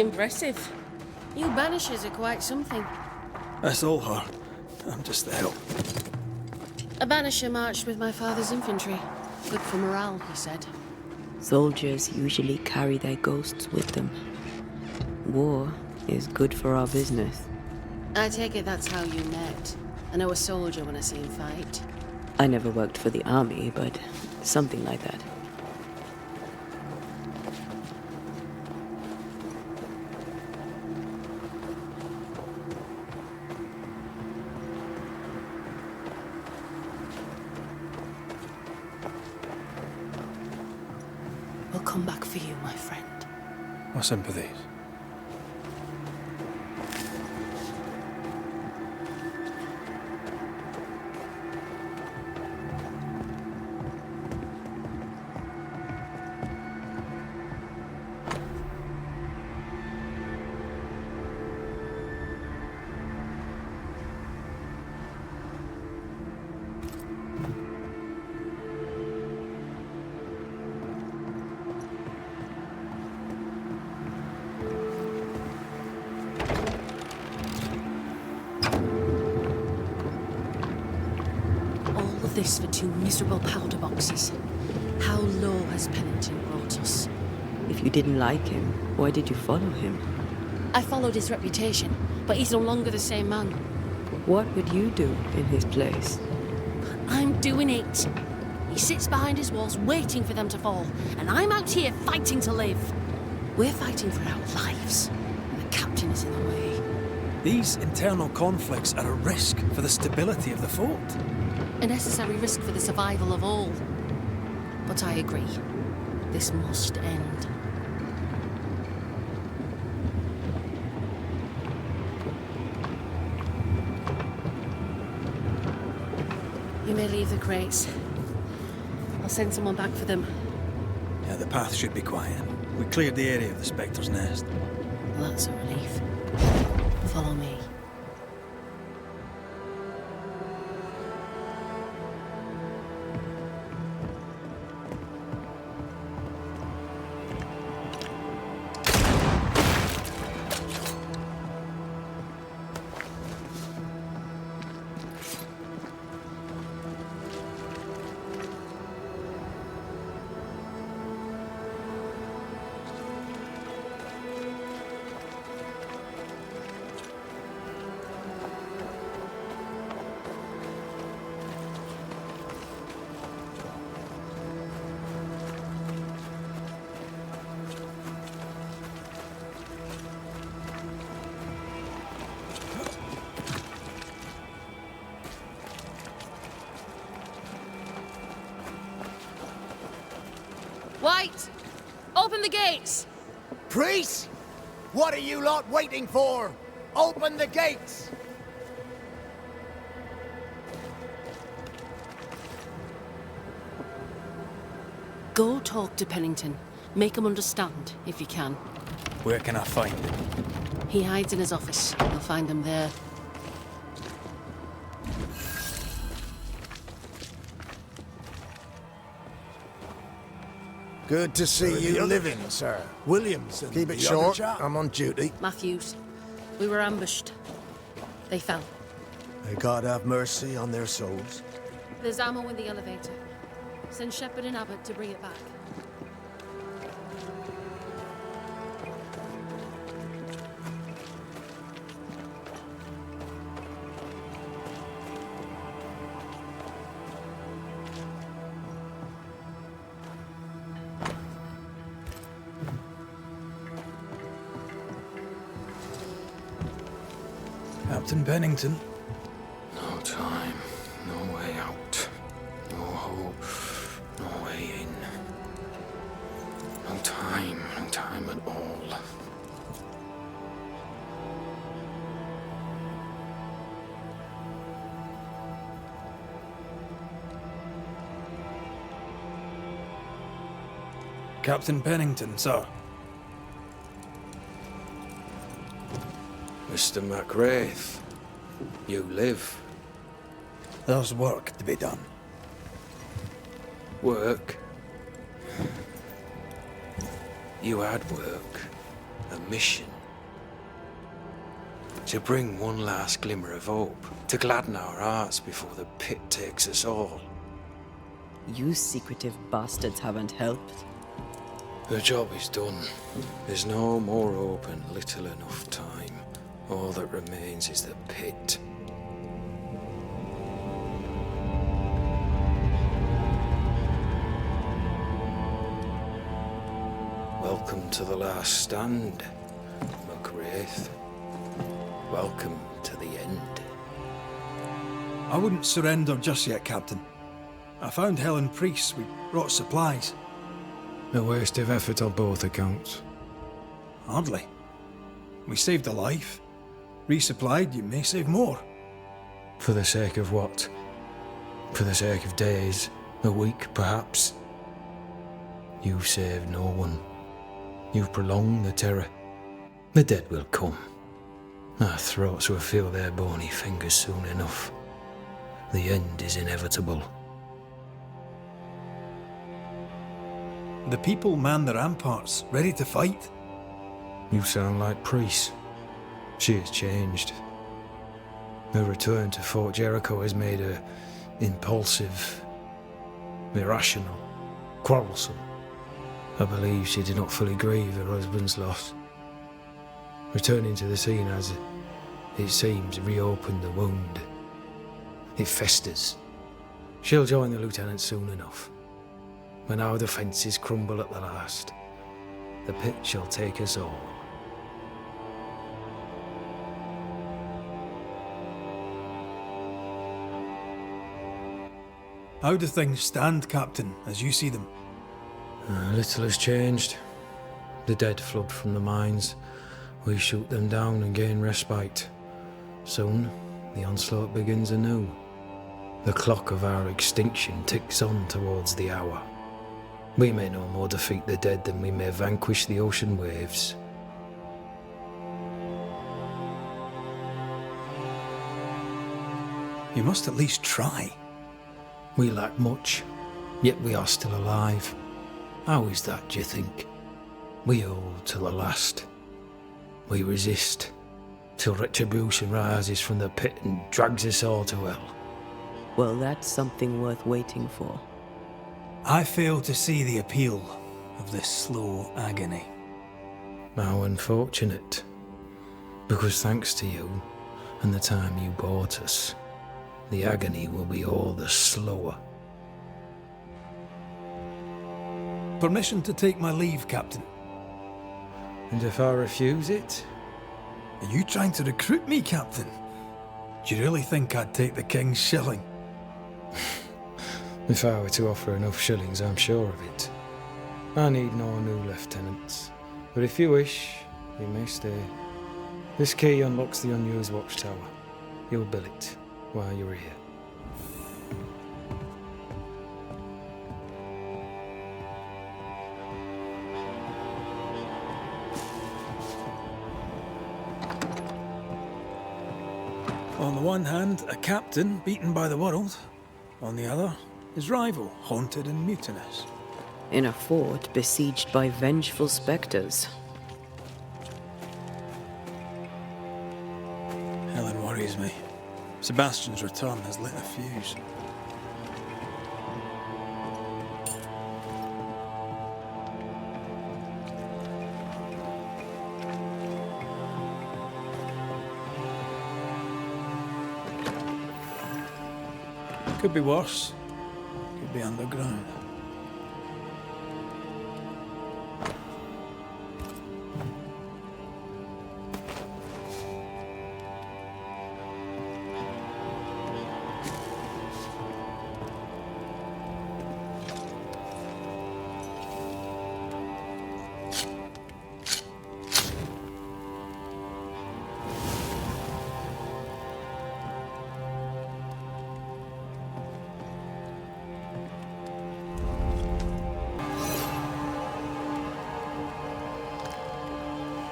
Impressive. You Banishers are quite something. That's all her. I'm just the help. A Banisher marched with my father's infantry. Good for morale, he said. Soldiers usually carry their ghosts with them. War is good for our business. I take it that's how you met. I know a soldier when I see him fight. I never worked for the army, but something like that. We'll come back for you, my friend. My sympathies. This for 2 miserable powder boxes. How low has Pennington brought us? If you didn't like him, why did you follow him? I followed his reputation, but he's no longer the same man. What would you do in his place? I'm doing it. He sits behind his walls waiting for them to fall, and I'm out here fighting to live. We're fighting for our lives, and the captain is in the way. These internal conflicts are a risk for the stability of the fort. A necessary risk for the survival of all. But I agree. This must end. You may leave the crates. I'll send someone back for them. Yeah, the path should be quiet. We cleared the area of the Spectre's nest. Well, that's a relief. Follow me. White! Open the gates! Priest! What are you lot waiting for? Open the gates! Go talk to Pennington. Make him understand, if you can. Where can I find him? He hides in his office. You'll find him there. Good to see you living, sir. Williams. Keep it short. I'm on duty. Matthews. We were ambushed. They fell. May God have mercy on their souls. There's ammo in the elevator. Send Shepard and Abbott to bring it back. Captain Pennington. No time, no way out, no hope, no way in. No time at all. Captain Pennington, sir. Mr. McWraith, you live. There's work to be done. Work? You had work. a mission. To bring one last glimmer of hope, to gladden our hearts before the pit takes us all. You secretive bastards haven't helped. The job is done. There's no more hope and little enough time. All that remains is the pit. Welcome to the last stand, McWraith. Welcome to the end. I wouldn't surrender just yet, Captain. I found Helen Priest. We brought supplies. A waste of effort on both accounts. Hardly. We saved a life. Resupplied, you may save more. For the sake of what? For the sake of days, a week perhaps? You've saved no one. You've prolonged the terror. The dead will come. Our throats will feel their bony fingers soon enough. The end is inevitable. The people man the ramparts, ready to fight. You sound like Priest. She has changed. Her return to Fort Jericho has made her impulsive, irrational, quarrelsome. I believe she did not fully grieve her husband's loss. Returning to the scene has, it seems, reopened the wound. It festers. She'll join the lieutenant soon enough. When our defences crumble at the last, the pit shall take us all. How do things stand, Captain, as you see them? Little has changed. The dead flood from the mines. We shoot them down and gain respite. Soon, the onslaught begins anew. The clock of our extinction ticks on towards the hour. We may no more defeat the dead than we may vanquish the ocean waves. You must at least try. We lack much, yet we are still alive. How is that, do you think? We hold to the last. We resist, till retribution rises from the pit and drags us all to hell. Well, that's something worth waiting for. I fail to see the appeal of this slow agony. How unfortunate. Because thanks to you, and the time you bought us, the agony will be all the slower. Permission to take my leave, Captain. And if I refuse it? Are you trying to recruit me, Captain? Do you really think I'd take the King's shilling? If I were to offer enough shillings, I'm sure of it. I need no new lieutenants. But if you wish, you may stay. This key unlocks the unused watchtower. You'll bill it while you're here. On the one hand, a captain beaten by the world. On the other, his rival, haunted and mutinous. In a fort besieged by vengeful specters. Helen worries me. Sebastian's return has lit a fuse. Could be worse. Could be underground.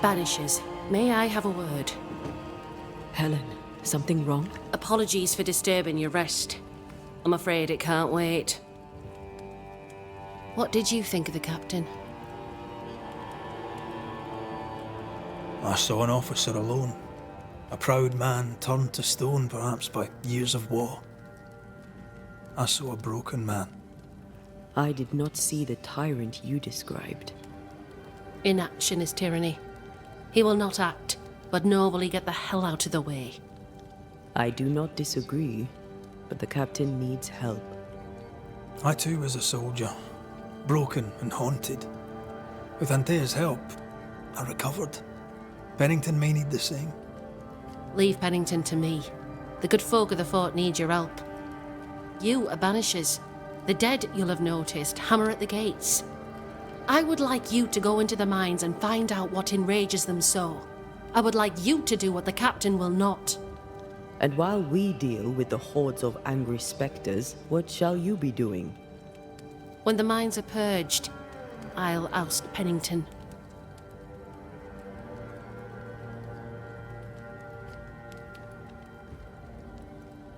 Banishers, may I have a word? Helen, something wrong? Apologies for disturbing your rest. I'm afraid it can't wait. What did you think of the captain? I saw an officer alone. A proud man turned to stone, perhaps by years of war. I saw a broken man. I did not see the tyrant you described. Inaction is tyranny. He will not act, but nor will he get the hell out of the way. I do not disagree, but the captain needs help. I too was a soldier, broken and haunted. With Antea's help, I recovered. Pennington may need the same. Leave Pennington to me. The good folk of the fort need your help. You are Banishers. The dead, you'll have noticed, hammer at the gates. I would like you to go into the mines and find out what enrages them so. I would like you to do what the captain will not. And while we deal with the hordes of angry spectres, what shall you be doing? When the mines are purged, I'll oust Pennington.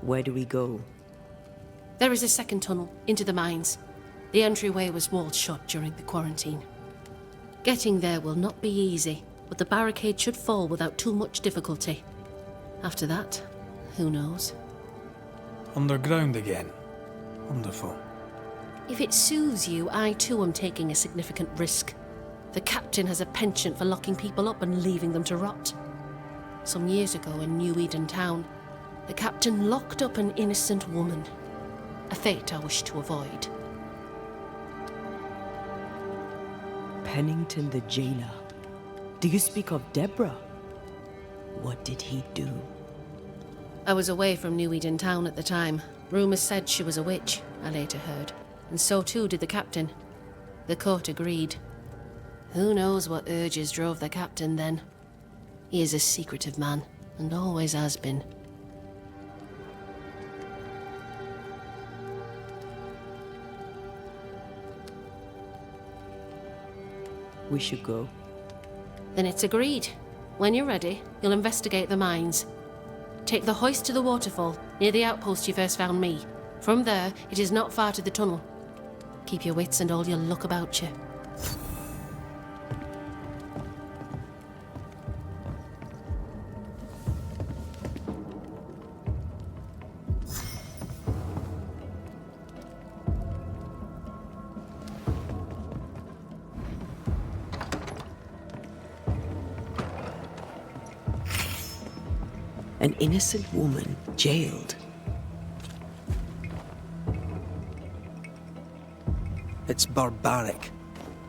Where do we go? There is a second tunnel into the mines. The entryway was walled shut during the quarantine. Getting there will not be easy, but the barricade should fall without too much difficulty. After that, who knows? Underground again. Wonderful. If it soothes you, I too am taking a significant risk. The captain has a penchant for locking people up and leaving them to rot. Some years ago in New Eden Town, the captain locked up an innocent woman. A fate I wish to avoid. Pennington the jailer. Do you speak of Deborah? What did he do? I was away from New Eden Town at the time. Rumours said she was a witch, I later heard. And so too did the captain. The court agreed. Who knows what urges drove the captain then? He is a secretive man, and always has been. We should go. Then it's agreed. When you're ready, you'll investigate the mines. Take the hoist to the waterfall, near the outpost you first found me. From there, it is not far to the tunnel. Keep your wits and all your luck about you. An innocent woman jailed. It's barbaric.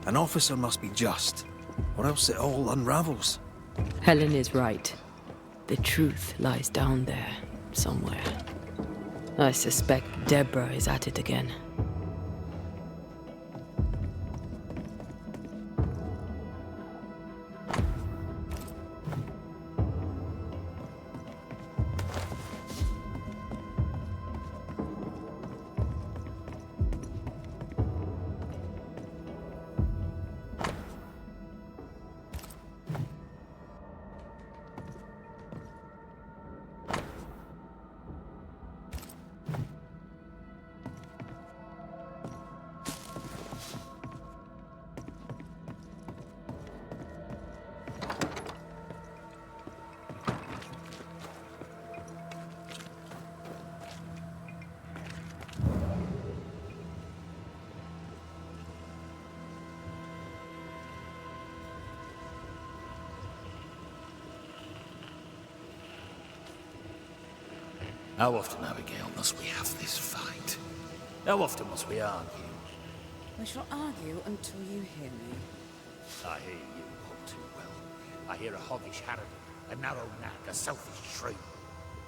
An officer must be just, or else it all unravels. Helen is right. The truth lies down there, somewhere. I suspect Deborah is at it again. How often, Abigail, must we have this fight? How often must we argue? We shall argue until you hear me. I hear you all too well. I hear a hoggish harridan, a narrow nag, a selfish shrew.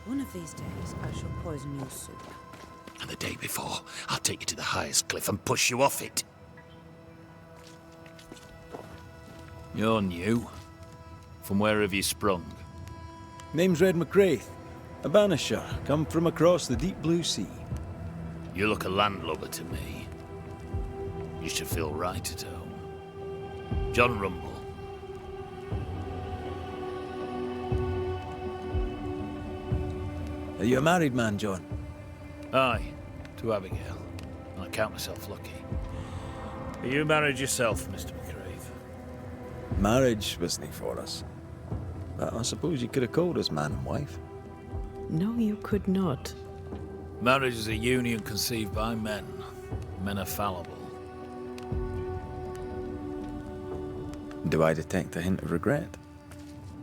One of these days, I shall poison your soup. And the day before, I'll take you to the highest cliff and push you off it. You're new. From where have you sprung? Name's Red McGrath, a banisher, come from across the deep blue sea. You look a landlubber to me. You should feel right at home. John Rumble. Are you a married man, John? Aye, to Abigail. I count myself lucky. Are you married yourself, Mr. McGrath? Marriage wasn't for us. I suppose you could have called us man and wife. No, you could not. Marriage is a union conceived by men. Men are fallible. Do I detect a hint of regret?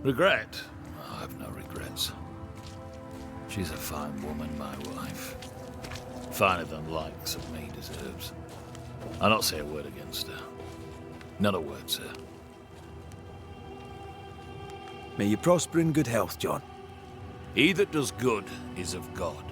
Regret? Oh, I have no regrets. She's a fine woman, my wife. Finer than likes of me deserves. I'll not say a word against her. Not a word, sir. May you prosper in good health, John. He that does good is of God.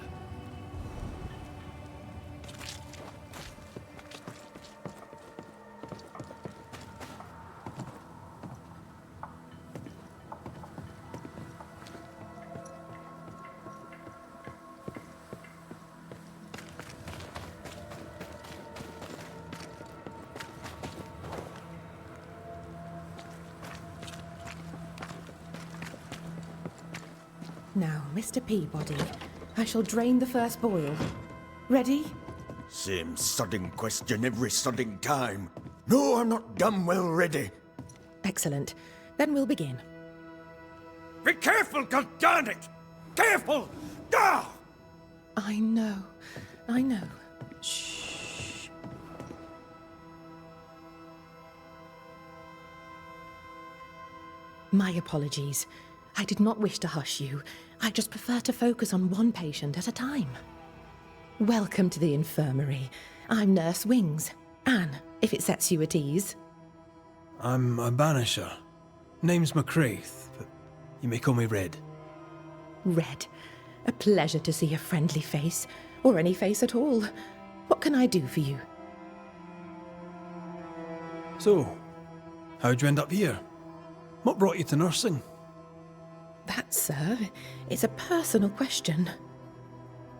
Now, Mr. Peabody, I shall drain the first boil. Ready? Same sodding question every sodding time. No, I'm not damn well ready. Excellent. Then we'll begin. Be careful, goddarn it! Careful! Ah! I know. Shh. My apologies. I did not wish to hush you. I just prefer to focus on one patient at a time. Welcome to the infirmary. I'm Nurse Wings. Anne, if it sets you at ease. I'm a banisher. Name's McCraith, but you may call me Red. Red. A pleasure to see a friendly face, or any face at all. What can I do for you? So, how'd you end up here? What brought you to nursing? That, sir, is a personal question.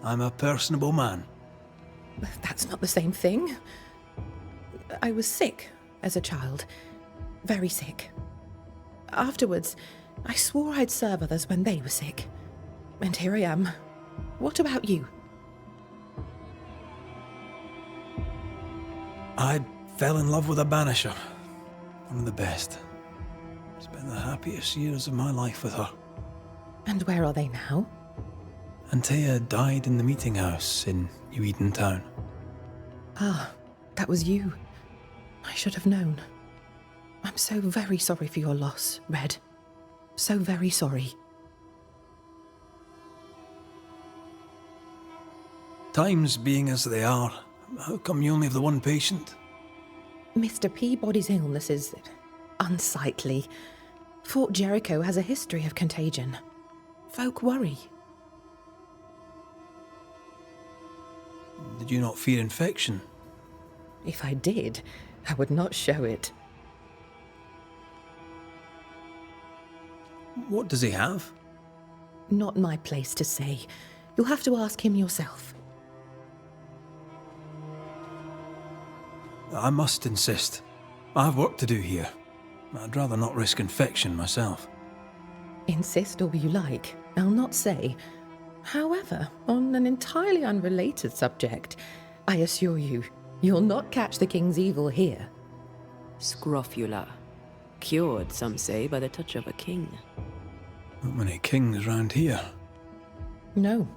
I'm a personable man. That's not the same thing. I was sick as a child. Very sick. Afterwards, I swore I'd serve others when they were sick. And here I am. What about you? I fell in love with a banisher. One of the best. Spent the happiest years of my life with her. And where are they now? Antea died in the meeting house in New Eden Town. Ah, that was you. I should have known. I'm so very sorry for your loss, Red. So very sorry. Times being as they are, how come you only have the one patient? Mr. Peabody's illness is unsightly. Fort Jericho has a history of contagion. Folk worry. Did you not fear infection? If I did, I would not show it. What does he have? Not my place to say. You'll have to ask him yourself. I must insist. I have work to do here. I'd rather not risk infection myself. Insist all you like. I'll not say. However, on an entirely unrelated subject, I assure you, you'll not catch the king's evil here. Scrofula. Cured, some say, by the touch of a king. Not many kings round here. No,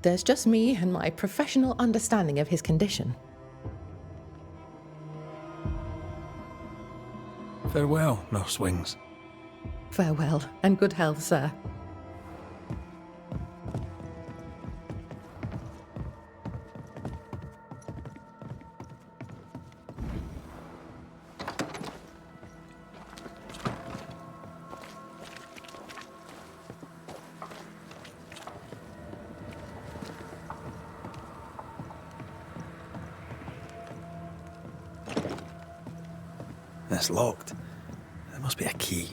there's just me and my professional understanding of his condition. Farewell, Nurse Wings. Farewell, and good health, sir. It's locked. There must be a key.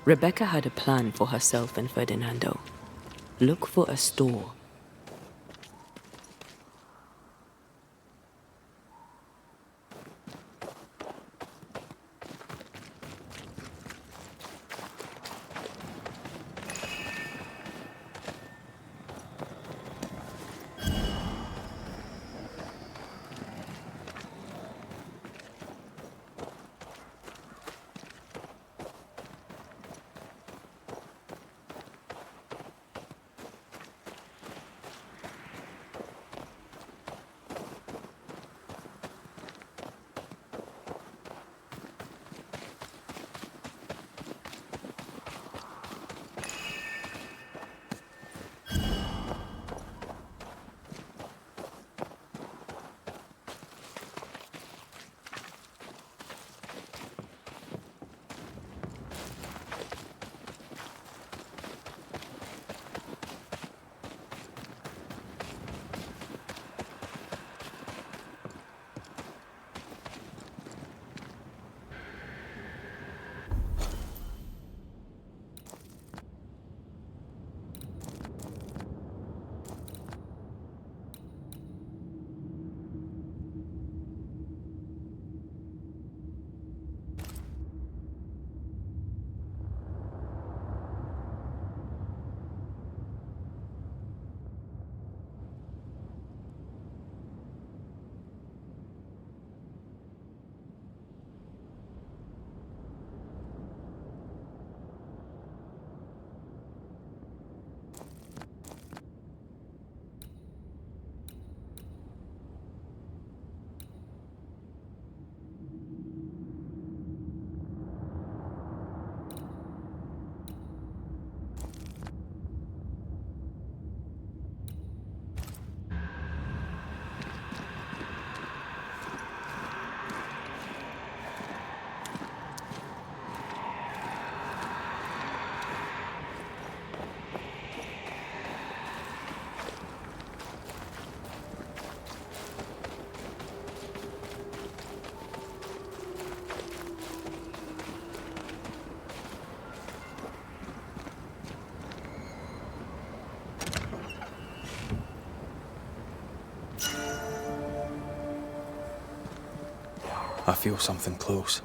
Rebecca had a plan for herself and Ferdinando. Look for a store. I feel something close.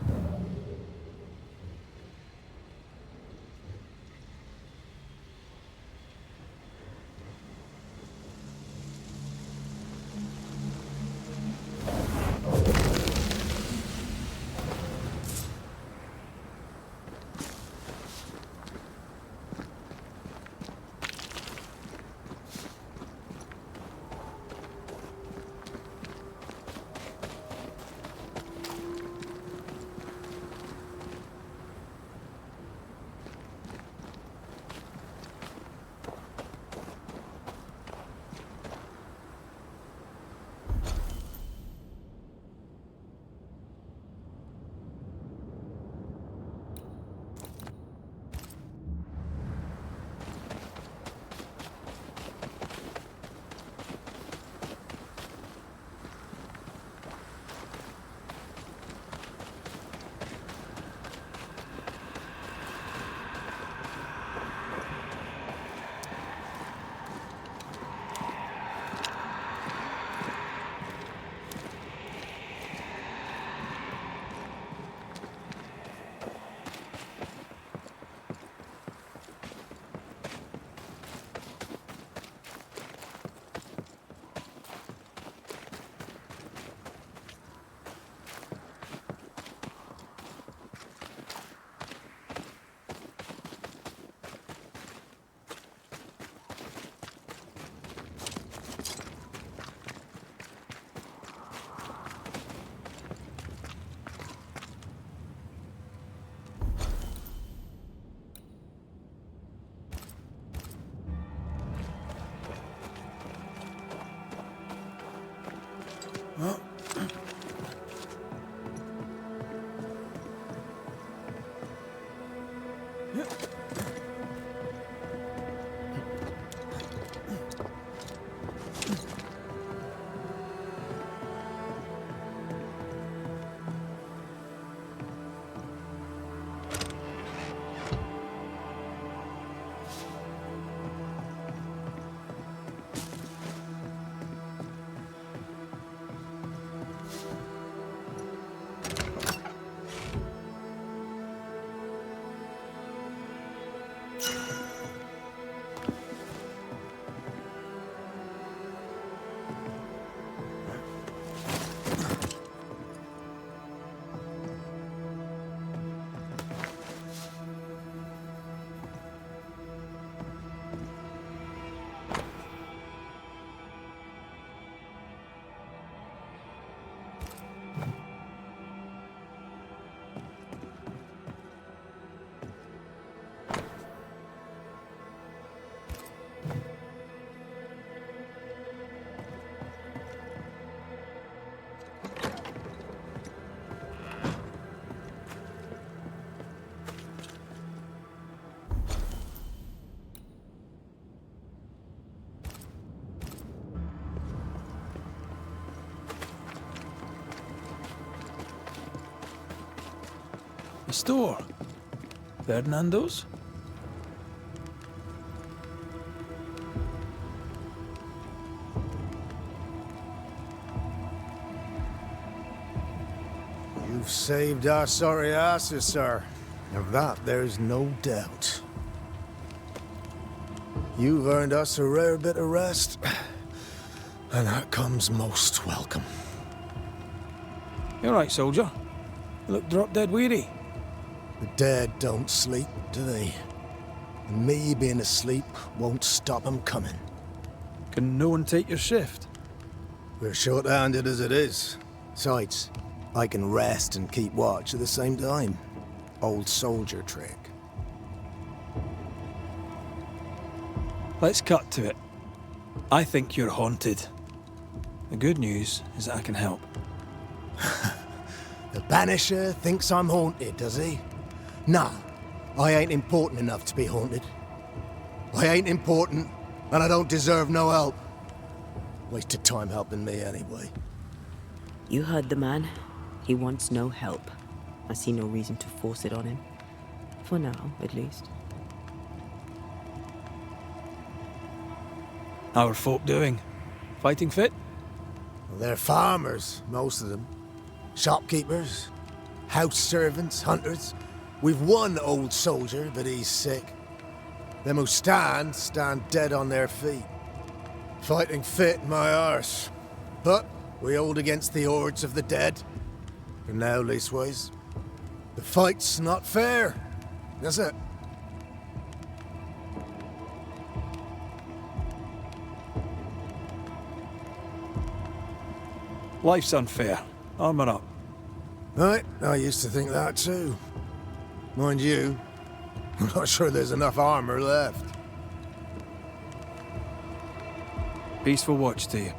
The store. Fernando's? You've saved our sorry asses, sir. Of that, there's no doubt. You've earned us a rare bit of rest, and that comes most welcome. You all right, soldier? You look drop dead weary. The dead don't sleep, do they? And me being asleep won't stop 'em coming. Can no one take your shift? We're short-handed as it is. Besides, I can rest and keep watch at the same time. Old soldier trick. Let's cut to it. I think you're haunted. The good news is that I can help. The Banisher thinks I'm haunted, does he? Nah, I ain't important enough to be haunted. I ain't important, and I don't deserve no help. Wasted time helping me anyway. You heard the man. He wants no help. I see no reason to force it on him. For now, at least. How are folk doing? Fighting fit? Well, they're farmers, most of them. Shopkeepers, house servants, hunters. We've one old soldier, but he's sick. Them who stand dead on their feet. Fighting fit, my arse. But we hold against the hordes of the dead. For now, leastways. The fight's not fair. That's it. Life's unfair. Armour up. Right, I used to think that too. Mind you, I'm not sure there's enough armor left. Peaceful watch to you.